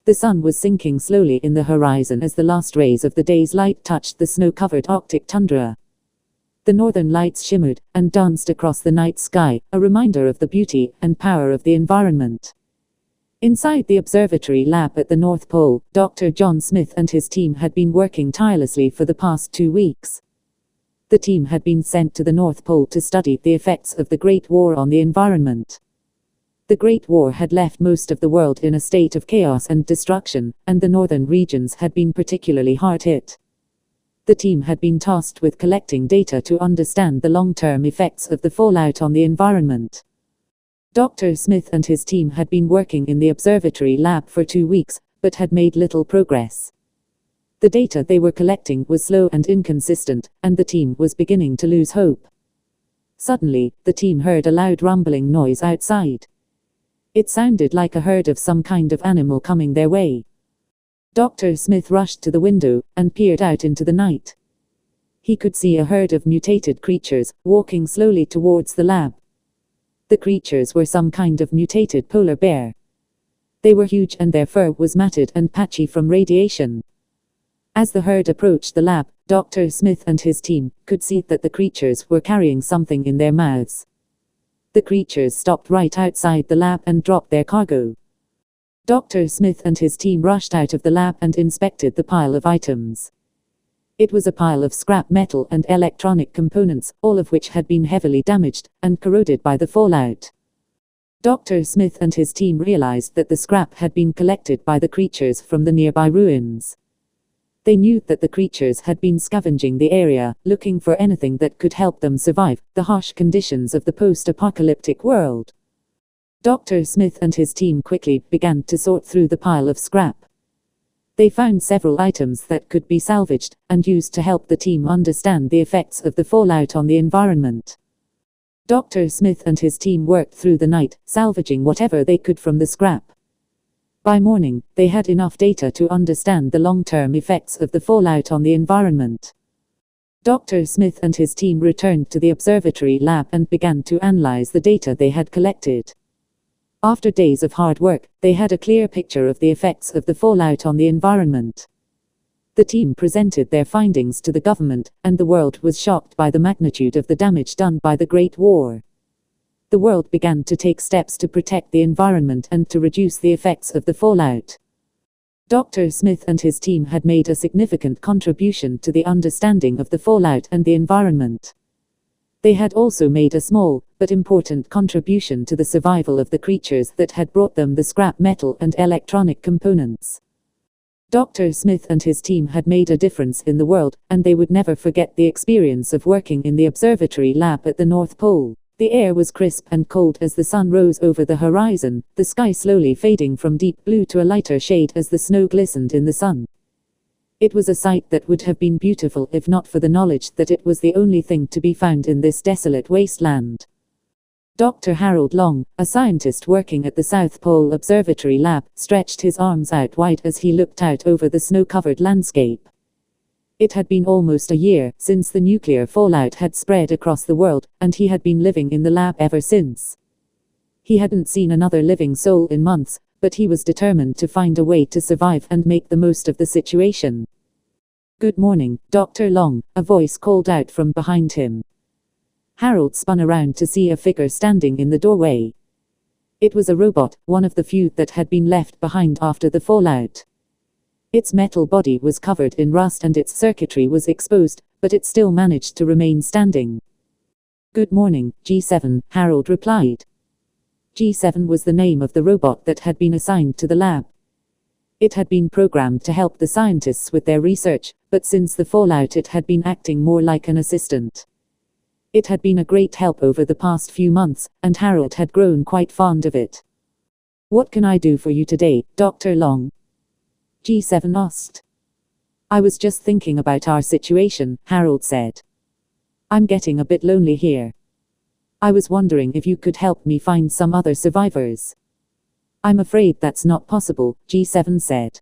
The sun was sinking slowly in the horizon as the last rays of the day's light touched the snow-covered Arctic tundra. The northern lights shimmered and danced across the night sky, a reminder of the beauty and power of the environment. Inside the observatory lab at the North Pole, Dr. John Smith and his team had been working tirelessly for the past 2 weeks. The team had been sent to the North Pole to study the effects of the Great War on the environment. The Great War had left most of the world in a state of chaos and destruction, and the northern regions had been particularly hard hit. The team had been tasked with collecting data to understand the long-term effects of the fallout on the environment. Dr. Smith and his team had been working in the observatory lab for 2 weeks, but had made little progress. The data they were collecting was slow and inconsistent, and the team was beginning to lose hope. Suddenly, the team heard a loud rumbling noise outside. It sounded like a herd of some kind of animal coming their way. Dr. Smith rushed to the window and peered out into the night. He could see a herd of mutated creatures walking slowly towards the lab. The creatures were some kind of mutated polar bear. They were huge and their fur was matted and patchy from radiation. As the herd approached the lab, Dr. Smith and his team could see that the creatures were carrying something in their mouths. The creatures stopped right outside the lab and dropped their cargo. Dr. Smith and his team rushed out of the lab and inspected the pile of items. It was a pile of scrap metal and electronic components, all of which had been heavily damaged and corroded by the fallout. Dr. Smith and his team realized that the scrap had been collected by the creatures from the nearby ruins. They knew that the creatures had been scavenging the area, looking for anything that could help them survive the harsh conditions of the post-apocalyptic world. Dr. Smith and his team quickly began to sort through the pile of scrap. They found several items that could be salvaged and used to help the team understand the effects of the fallout on the environment. Dr. Smith and his team worked through the night, salvaging whatever they could from the scrap. By morning, they had enough data to understand the long-term effects of the fallout on the environment. Dr. Smith and his team returned to the observatory lab and began to analyze the data they had collected. After days of hard work, they had a clear picture of the effects of the fallout on the environment. The team presented their findings to the government, and the world was shocked by the magnitude of the damage done by the Great War. The world began to take steps to protect the environment and to reduce the effects of the fallout. Dr. Smith and his team had made a significant contribution to the understanding of the fallout and the environment. They had also made a small, but important contribution to the survival of the creatures that had brought them the scrap metal and electronic components. Dr. Smith and his team had made a difference in the world, and they would never forget the experience of working in the observatory lab at the North Pole. The air was crisp and cold as the sun rose over the horizon, the sky slowly fading from deep blue to a lighter shade as the snow glistened in the sun. It was a sight that would have been beautiful if not for the knowledge that it was the only thing to be found in this desolate wasteland. Dr. Harold Long, a scientist working at the South Pole Observatory Lab, stretched his arms out wide as he looked out over the snow-covered landscape. It had been almost a year since the nuclear fallout had spread across the world, and he had been living in the lab ever since. He hadn't seen another living soul in months, but he was determined to find a way to survive and make the most of the situation. "Good morning, Dr. Long," a voice called out from behind him. Harold spun around to see a figure standing in the doorway. It was a robot, one of the few that had been left behind after the fallout. Its metal body was covered in rust and its circuitry was exposed, but it still managed to remain standing. "Good morning, G7, Harold replied. G7 was the name of the robot that had been assigned to the lab. It had been programmed to help the scientists with their research, but since the fallout it had been acting more like an assistant. It had been a great help over the past few months, and Harold had grown quite fond of it. "What can I do for you today, Dr. Long?" G7 asked. "I was just thinking about our situation," Harold said. "I'm getting a bit lonely here. I was wondering if you could help me find some other survivors." "I'm afraid that's not possible," G7 said.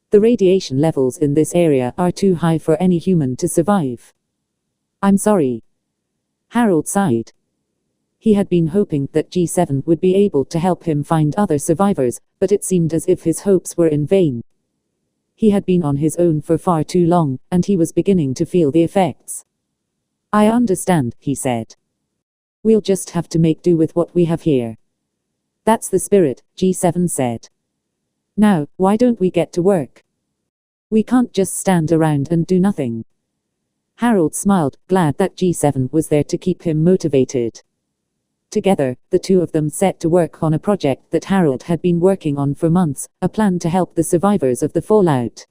"The radiation levels in this area are too high for any human to survive." "I'm sorry." Harold sighed. He had been hoping that G7 would be able to help him find other survivors, but it seemed as if his hopes were in vain. He had been on his own for far too long, and he was beginning to feel the effects. "I understand," he said. "We'll just have to make do with what we have here." "That's the spirit," G7 said. "Now, why don't we get to work? We can't just stand around and do nothing." Harold smiled, glad that G7 was there to keep him motivated. Together, the two of them set to work on a project that Harold had been working on for months, a plan to help the survivors of the fallout.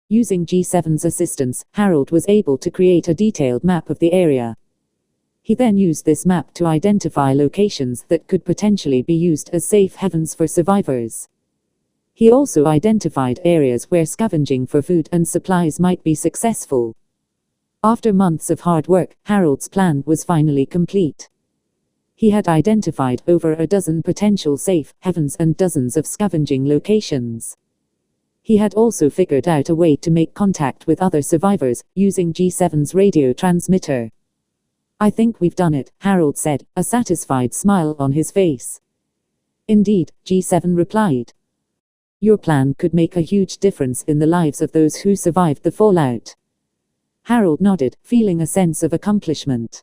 Using G7's assistance, Harold was able to create a detailed map of the area. He then used this map to identify locations that could potentially be used as safe havens for survivors. He also identified areas where scavenging for food and supplies might be successful. After months of hard work, Harold's plan was finally complete. He had identified over a dozen potential safe havens and dozens of scavenging locations. He had also figured out a way to make contact with other survivors, using G7's radio transmitter. "I think we've done it," Harold said, a satisfied smile on his face. "Indeed," G7 replied. "Your plan could make a huge difference in the lives of those who survived the fallout." Harold nodded, feeling a sense of accomplishment.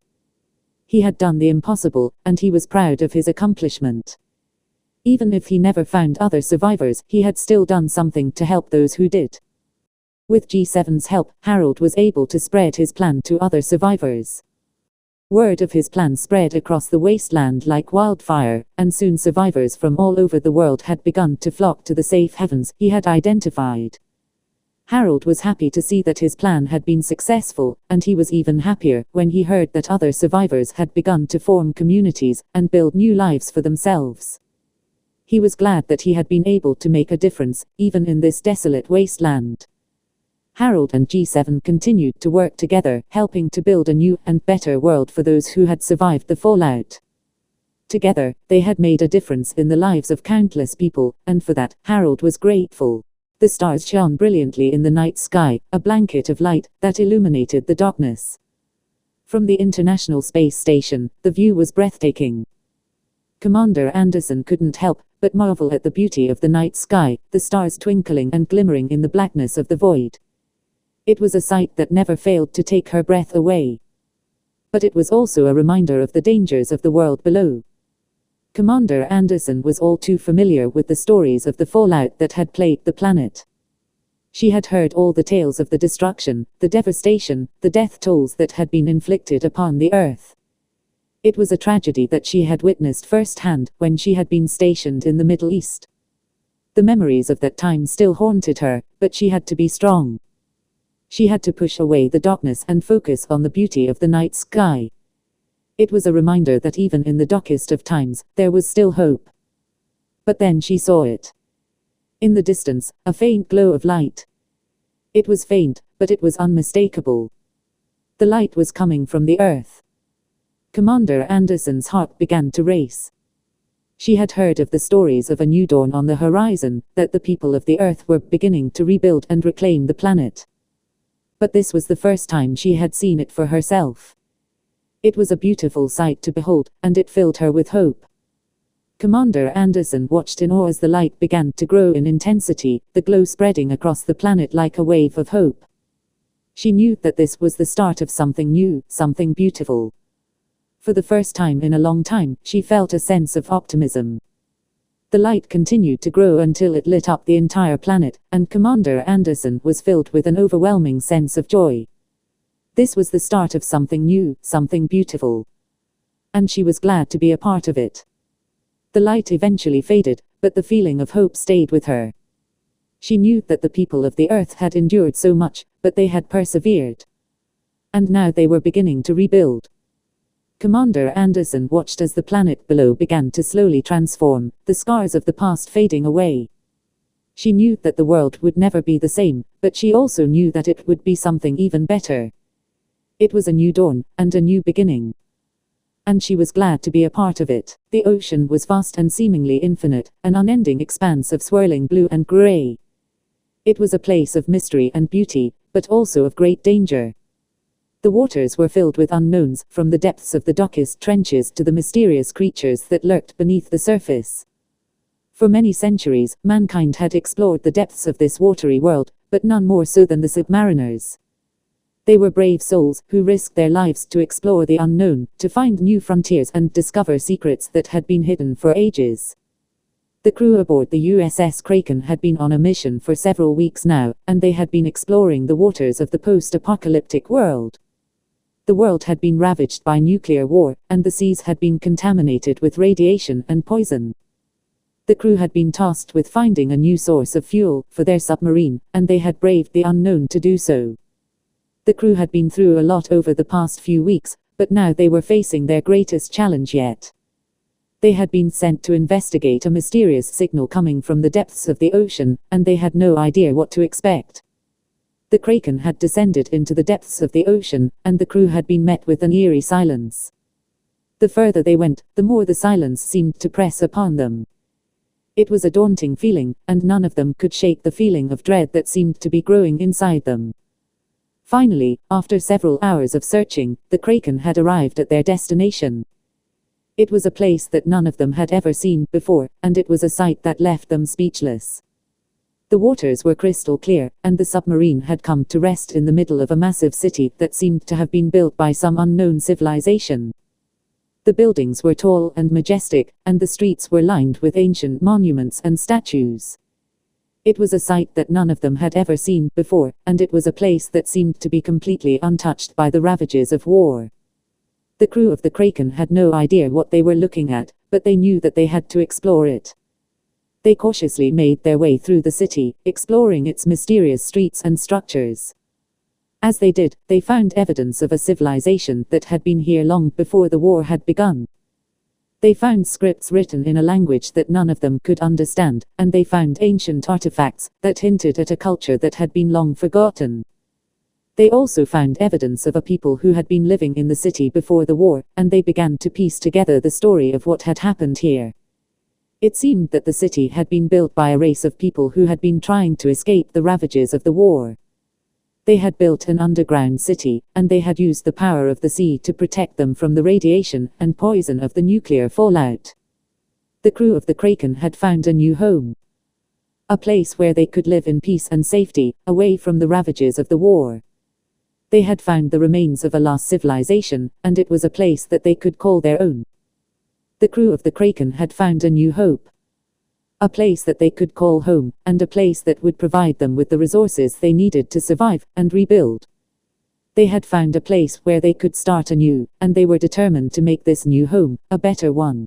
He had done the impossible, and he was proud of his accomplishment. Even if he never found other survivors, he had still done something to help those who did. With G7's help, Harold was able to spread his plan to other survivors. Word of his plan spread across the wasteland like wildfire, and soon survivors from all over the world had begun to flock to the safe havens he had identified. Harold was happy to see that his plan had been successful, and he was even happier when he heard that other survivors had begun to form communities and build new lives for themselves. He was glad that he had been able to make a difference, even in this desolate wasteland. Harold and G7 continued to work together, helping to build a new and better world for those who had survived the fallout. Together, they had made a difference in the lives of countless people, and for that, Harold was grateful. The stars shone brilliantly in the night sky, a blanket of light that illuminated the darkness. From the International Space Station, the view was breathtaking. Commander Anderson couldn't help but marvel at the beauty of the night sky, the stars twinkling and glimmering in the blackness of the void. It was a sight that never failed to take her breath away. But it was also a reminder of the dangers of the world below. Commander Anderson was all too familiar with the stories of the fallout that had plagued the planet. She had heard all the tales of the destruction, the devastation, the death tolls that had been inflicted upon the Earth. It was a tragedy that she had witnessed firsthand when she had been stationed in the Middle East. The memories of that time still haunted her, but she had to be strong. She had to push away the darkness and focus on the beauty of the night sky. It was a reminder that even in the darkest of times, there was still hope. But then she saw it. In the distance, a faint glow of light. It was faint, but it was unmistakable. The light was coming from the Earth. Commander Anderson's heart began to race. She had heard of the stories of a new dawn on the horizon, that the people of the Earth were beginning to rebuild and reclaim the planet. But this was the first time she had seen it for herself. It was a beautiful sight to behold, and it filled her with hope. Commander Anderson watched in awe as the light began to grow in intensity, the glow spreading across the planet like a wave of hope. She knew that this was the start of something new, something beautiful. For the first time in a long time, she felt a sense of optimism. The light continued to grow until it lit up the entire planet, and Commander Anderson was filled with an overwhelming sense of joy. This was the start of something new, something beautiful. And she was glad to be a part of it. The light eventually faded, but the feeling of hope stayed with her. She knew that the people of the Earth had endured so much, but they had persevered. And now they were beginning to rebuild. Commander Anderson watched as the planet below began to slowly transform, the scars of the past fading away. She knew that the world would never be the same, but she also knew that it would be something even better. It was a new dawn, and a new beginning. And she was glad to be a part of it. The ocean was vast and seemingly infinite, an unending expanse of swirling blue and gray. It was a place of mystery and beauty, but also of great danger. The waters were filled with unknowns, from the depths of the darkest trenches to the mysterious creatures that lurked beneath the surface. For many centuries, mankind had explored the depths of this watery world, but none more so than the submariners. They were brave souls who risked their lives to explore the unknown, to find new frontiers and discover secrets that had been hidden for ages. The crew aboard the USS Kraken had been on a mission for several weeks now, and they had been exploring the waters of the post-apocalyptic world. The world had been ravaged by nuclear war, and the seas had been contaminated with radiation and poison. The crew had been tasked with finding a new source of fuel for their submarine, and they had braved the unknown to do so. The crew had been through a lot over the past few weeks, but now they were facing their greatest challenge yet. They had been sent to investigate a mysterious signal coming from the depths of the ocean, and they had no idea what to expect. The Kraken had descended into the depths of the ocean, and the crew had been met with an eerie silence. The further they went, the more the silence seemed to press upon them. It was a daunting feeling, and none of them could shake the feeling of dread that seemed to be growing inside them. Finally, after several hours of searching, the Kraken had arrived at their destination. It was a place that none of them had ever seen before, and it was a sight that left them speechless. The waters were crystal clear, and the submarine had come to rest in the middle of a massive city that seemed to have been built by some unknown civilization. The buildings were tall and majestic, and the streets were lined with ancient monuments and statues. It was a sight that none of them had ever seen before, and it was a place that seemed to be completely untouched by the ravages of war. The crew of the Kraken had no idea what they were looking at, but they knew that they had to explore it. They cautiously made their way through the city, exploring its mysterious streets and structures. As they did, they found evidence of a civilization that had been here long before the war had begun. They found scripts written in a language that none of them could understand, and they found ancient artifacts that hinted at a culture that had been long forgotten. They also found evidence of a people who had been living in the city before the war, and they began to piece together the story of what had happened here. It seemed that the city had been built by a race of people who had been trying to escape the ravages of the war. They had built an underground city, and they had used the power of the sea to protect them from the radiation and poison of the nuclear fallout. The crew of the Kraken had found a new home. A place where they could live in peace and safety, away from the ravages of the war. They had found the remains of a lost civilization, and it was a place that they could call their own. The crew of the Kraken had found a new hope. A place that they could call home, and a place that would provide them with the resources they needed to survive and rebuild. They had found a place where they could start anew, and they were determined to make this new home a better one.